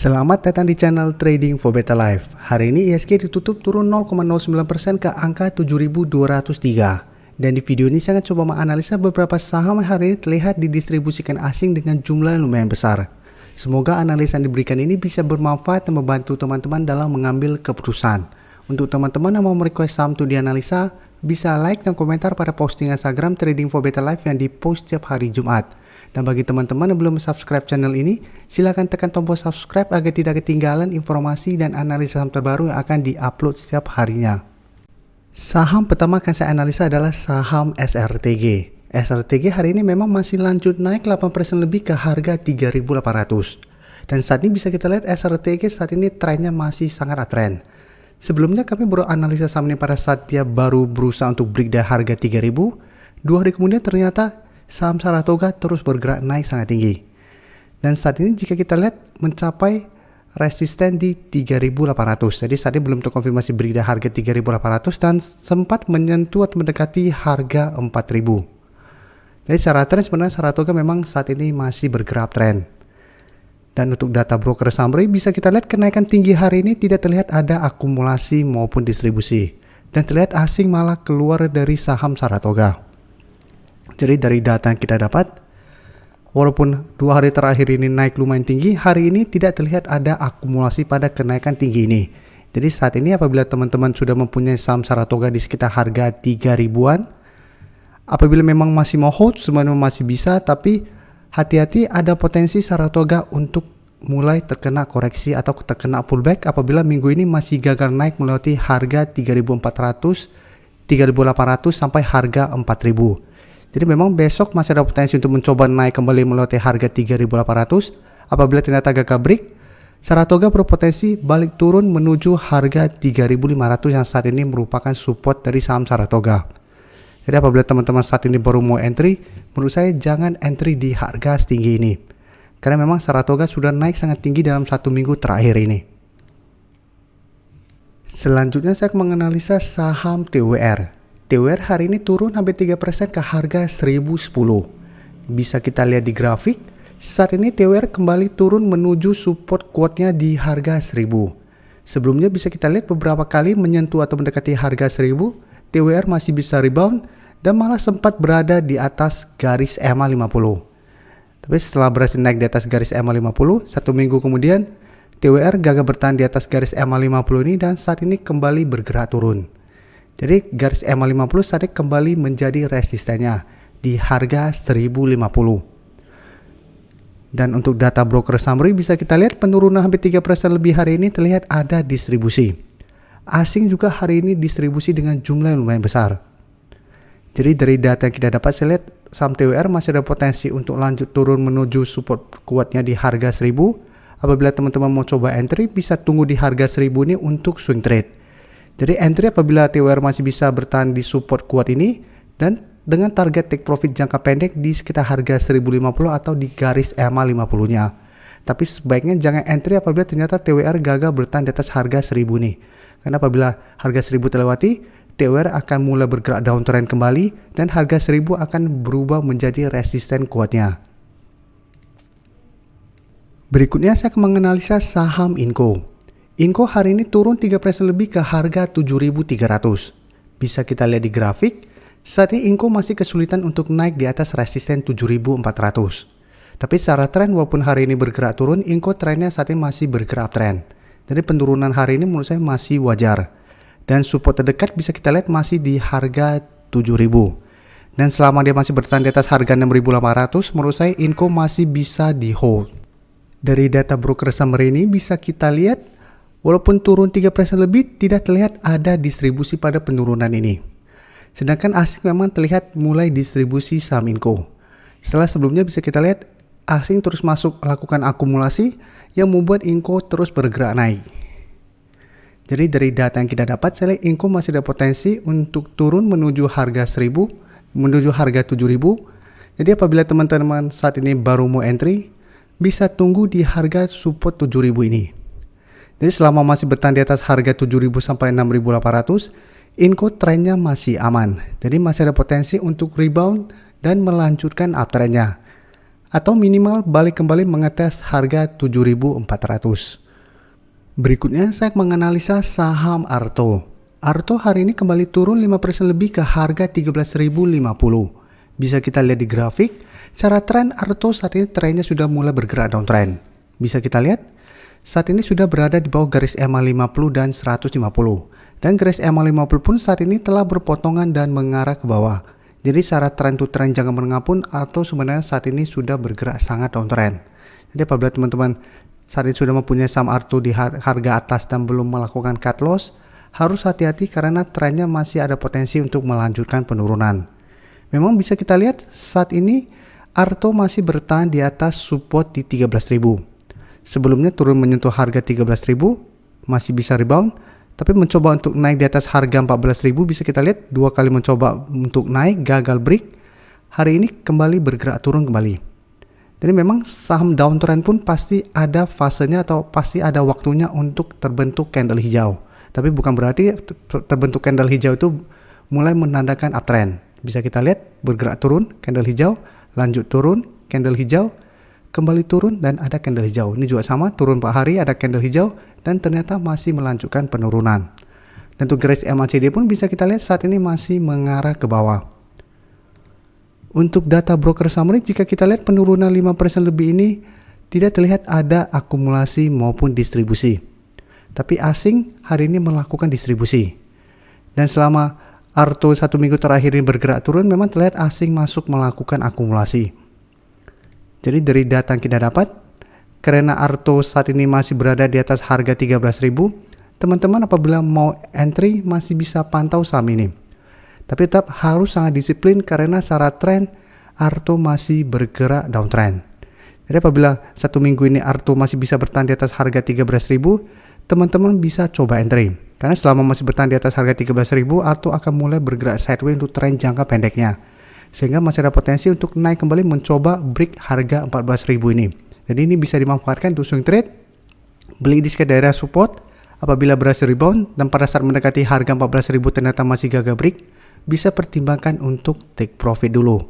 Selamat datang di channel Trading for Better Life. Hari ini ISG ditutup turun 0,09% ke angka 7.203. Dan di video ini saya akan coba menganalisa beberapa saham yang hari ini terlihat didistribusikan asing dengan jumlah yang lumayan besar. Semoga analisa yang diberikan ini bisa bermanfaat dan membantu teman-teman dalam mengambil keputusan. Untuk teman-teman yang mau merequest saham untuk dianalisa, bisa like dan komentar pada posting Instagram Trading for Better Life yang dipost setiap hari Jumat. Dan bagi teman-teman yang belum subscribe channel ini, silahkan tekan tombol subscribe agar tidak ketinggalan informasi dan analisa saham terbaru yang akan diupload setiap harinya. Saham pertama akan saya analisa adalah saham SRTG. SRTG hari ini memang masih lanjut naik 8% lebih ke harga 3.800. Dan saat ini bisa kita lihat SRTG saat ini trennya masih sangat uptrend. Sebelumnya kami baru analisa saham ini pada saat dia baru berusaha untuk break dari harga 3.000. 2 hari kemudian ternyata saham Saratoga terus bergerak naik sangat tinggi. Dan saat ini jika kita lihat mencapai resisten di 3.800. Jadi saat ini belum terkonfirmasi break dari harga 3.800 dan sempat menyentuh atau mendekati harga 4.000. Jadi secara tren sebenarnya Saratoga memang saat ini masih bergerak tren. Dan untuk data broker summary bisa kita lihat kenaikan tinggi hari ini tidak terlihat ada akumulasi maupun distribusi. Dan terlihat asing malah keluar dari saham Saratoga. Jadi dari data yang kita dapat, walaupun 2 hari terakhir ini naik lumayan tinggi, hari ini tidak terlihat ada akumulasi pada kenaikan tinggi ini. Jadi saat ini apabila teman-teman sudah mempunyai saham Saratoga di sekitar harga 3.000-an, apabila memang masih mau hold, sebenarnya masih bisa, tapi hati-hati ada potensi Saratoga untuk mulai terkena koreksi atau terkena pullback apabila minggu ini masih gagal naik melewati harga 3.400, 3.800 sampai harga 4.000. Jadi memang besok masih ada potensi untuk mencoba naik kembali melewati harga 3.800. Apabila ternyata gagal break, Saratoga berpotensi balik turun menuju harga 3.500 yang saat ini merupakan support dari saham Saratoga. Jadi apabila teman-teman saat ini baru mau entry, menurut saya jangan entry di harga setinggi ini. Karena memang Saratoga sudah naik sangat tinggi dalam 1 minggu terakhir ini. Selanjutnya saya akan menganalisa saham TWR. TWR hari ini turun hampir 3% ke harga 1010. Bisa kita lihat di grafik, saat ini TWR kembali turun menuju support kuatnya di harga 1000. Sebelumnya bisa kita lihat beberapa kali menyentuh atau mendekati harga 1000, TWR masih bisa rebound dan malah sempat berada di atas garis EMA 50. Tapi setelah berhasil naik di atas garis EMA 50, 1 minggu kemudian TWR gagal bertahan di atas garis EMA 50 ini dan saat ini kembali bergerak turun. Jadi garis EMA 50 saat ini kembali menjadi resistennya di harga 1050. Dan untuk data broker summary bisa kita lihat penurunan hampir 3% lebih hari ini terlihat ada distribusi. Asing juga hari ini distribusi dengan jumlah yang lumayan besar. Jadi dari data yang kita dapat saya lihat saham TWR masih ada potensi untuk lanjut turun menuju support kuatnya di harga 1000. Apabila teman-teman mau coba entry bisa tunggu di harga 1000 ini untuk swing trade. Jadi entry apabila TWR masih bisa bertahan di support kuat ini dan dengan target take profit jangka pendek di sekitar harga 1050 atau di garis EMA 50-nya. Tapi sebaiknya jangan entry apabila ternyata TWR gagal bertahan di atas harga 1000 nih. Karena apabila harga 1000 terlewati, TWR akan mulai bergerak downtrend kembali dan harga 1000 akan berubah menjadi resisten kuatnya. Berikutnya saya akan menganalisa saham Inco. Inco hari ini turun 3% lebih ke harga 7.300. Bisa kita lihat di grafik, saat ini Inco masih kesulitan untuk naik di atas resisten 7.400. Tapi secara tren walaupun hari ini bergerak turun, Inco trennya saat ini masih bergerak tren. Jadi penurunan hari ini menurut saya masih wajar. Dan support terdekat bisa kita lihat masih di harga 7.000. Dan selama dia masih bertahan di atas harga 6.800, menurut saya Inco masih bisa di hold. Dari data broker summary ini bisa kita lihat walaupun turun 3% lebih, tidak terlihat ada distribusi pada penurunan ini. Sedangkan asing memang terlihat mulai distribusi saham Inco. Setelah sebelumnya bisa kita lihat asing terus masuk lakukan akumulasi yang membuat Inco terus bergerak naik. Jadi dari data yang kita dapat, saya lihat Inco masih ada potensi untuk turun menuju harga 1000, menuju harga 7000. Jadi apabila teman-teman saat ini baru mau entry, bisa tunggu di harga support 7000 ini. Jadi selama masih bertahan di atas harga 7.000 sampai 6.800, Inco trennya masih aman. Jadi masih ada potensi untuk rebound dan melanjutkan uptrendnya. atau minimal balik kembali mengetes harga 7.400. Berikutnya saya menganalisa saham Arto. Arto hari ini kembali turun 5% lebih ke harga 13.050. Bisa kita lihat di grafik, secara tren Arto saat ini trennya sudah mulai bergerak downtrend. Bisa kita lihat, saat ini sudah berada di bawah garis EMA 50 dan 150. Dan garis EMA 50 pun saat ini telah berpotongan dan mengarah ke bawah. Jadi secara tren to trend jangka menengah pun Arto sebenarnya saat ini sudah bergerak sangat downtrend. Jadi apabila teman-teman saat ini sudah mempunyai saham Arto di harga atas dan belum melakukan cut loss, harus hati-hati karena trennya masih ada potensi untuk melanjutkan penurunan. Memang bisa kita lihat saat ini Arto masih bertahan di atas support di 13.000. Sebelumnya turun menyentuh harga 13.000, masih bisa rebound, tapi mencoba untuk naik di atas harga 14.000 bisa kita lihat 2 kali mencoba untuk naik gagal break. Hari ini kembali bergerak turun kembali. Jadi memang saham downtrend pun pasti ada fasenya atau pasti ada waktunya untuk terbentuk candle hijau. Tapi bukan berarti terbentuk candle hijau itu mulai menandakan uptrend. Bisa kita lihat bergerak turun, candle hijau, lanjut turun, candle hijau, kembali turun dan ada candle hijau. Ini juga sama, turun 4 hari ada candle hijau dan ternyata masih melanjutkan penurunan. Dan untuk garis MACD pun bisa kita lihat saat ini masih mengarah ke bawah. Untuk data broker summary, jika kita lihat penurunan 5% lebih ini tidak terlihat ada akumulasi maupun distribusi. Tapi asing hari ini melakukan distribusi. Dan selama Arto 1 minggu terakhir ini bergerak turun, memang terlihat asing masuk melakukan akumulasi. Jadi dari data yang kita dapat, karena Arto saat ini masih berada di atas harga 13.000, teman-teman apabila mau entry masih bisa pantau saham ini. Tapi tetap harus sangat disiplin karena secara tren Arto masih bergerak downtrend. Jadi apabila 1 minggu ini Arto masih bisa bertahan di atas harga 13.000, teman-teman bisa coba entry. Karena selama masih bertahan di atas harga 13.000, Arto akan mulai bergerak sideways untuk tren jangka pendeknya. Sehingga masih ada potensi untuk naik kembali mencoba break harga 14.000 ini. Jadi ini bisa dimanfaatkan untuk swing trade, beli di sekitar daerah support. Apabila berhasil rebound dan pada saat mendekati harga 14.000 ternyata masih gagal break, bisa pertimbangkan untuk take profit dulu.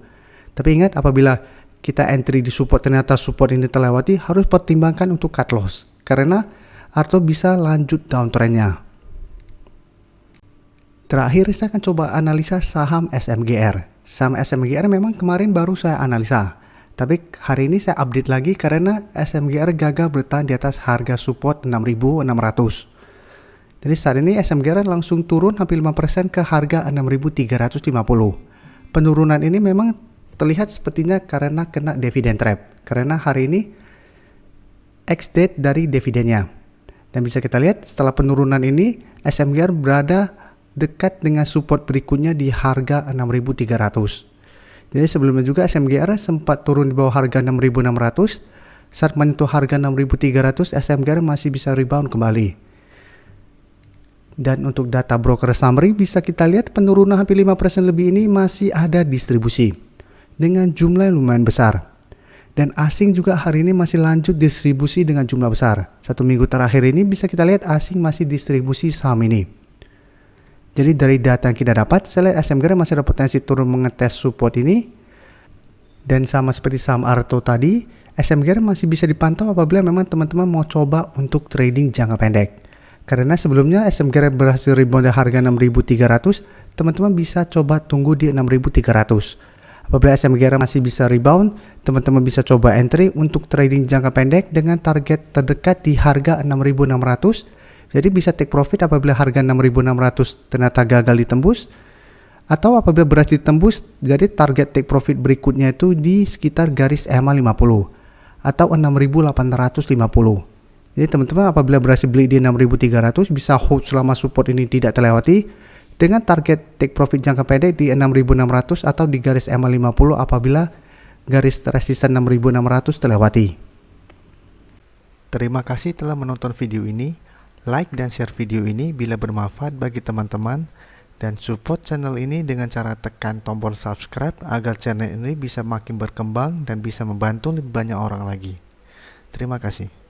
Tapi ingat, apabila kita entry di support ternyata support ini terlewati, harus pertimbangkan untuk cut loss karena Arto bisa lanjut downtrendnya. Terakhir saya akan coba analisa saham SMGR. Saham SMGR memang kemarin baru saya analisa, tapi hari ini saya update lagi karena SMGR gagal bertahan di atas harga support 6.600. Jadi saat ini SMGR langsung turun hampir 5% ke harga 6.350. Penurunan ini memang terlihat sepertinya karena kena dividen trap. Karena hari ini ex-date dari dividennya. Dan bisa kita lihat setelah penurunan ini SMGR berada dekat dengan support berikutnya di harga 6.300. Jadi sebelumnya juga SMGR sempat turun di bawah harga 6.600. Saat menyentuh harga 6.300 SMGR masih bisa rebound kembali. Dan untuk data broker summary bisa kita lihat penurunan hampir 5% lebih ini masih ada distribusi dengan jumlah yang lumayan besar. Dan asing juga hari ini masih lanjut distribusi dengan jumlah besar. 1 minggu terakhir ini bisa kita lihat asing masih distribusi saham ini. Jadi dari data yang kita dapat, saya lihat SMGR masih ada potensi turun mengetes support ini. Dan sama seperti saham Arto tadi, SMGR masih bisa dipantau apabila memang teman-teman mau coba untuk trading jangka pendek. Karena sebelumnya SMGR berhasil rebound dari harga 6.300, teman-teman bisa coba tunggu di 6.300. Apabila SMGR masih bisa rebound, teman-teman bisa coba entry untuk trading jangka pendek dengan target terdekat di harga 6.600. Jadi bisa take profit apabila harga 6.600 ternyata gagal ditembus. Atau apabila berhasil ditembus, jadi target take profit berikutnya itu di sekitar garis EMA 50 atau 6.850. Jadi teman-teman apabila berhasil beli di 6.300 bisa hold selama support ini tidak terlewati dengan target take profit jangka pendek di 6.600 atau di garis EMA 50 apabila garis resisten 6.600 terlewati. Terima kasih telah menonton video ini. Like dan share video ini bila bermanfaat bagi teman-teman dan support channel ini dengan cara tekan tombol subscribe agar channel ini bisa makin berkembang dan bisa membantu lebih banyak orang lagi. Terima kasih.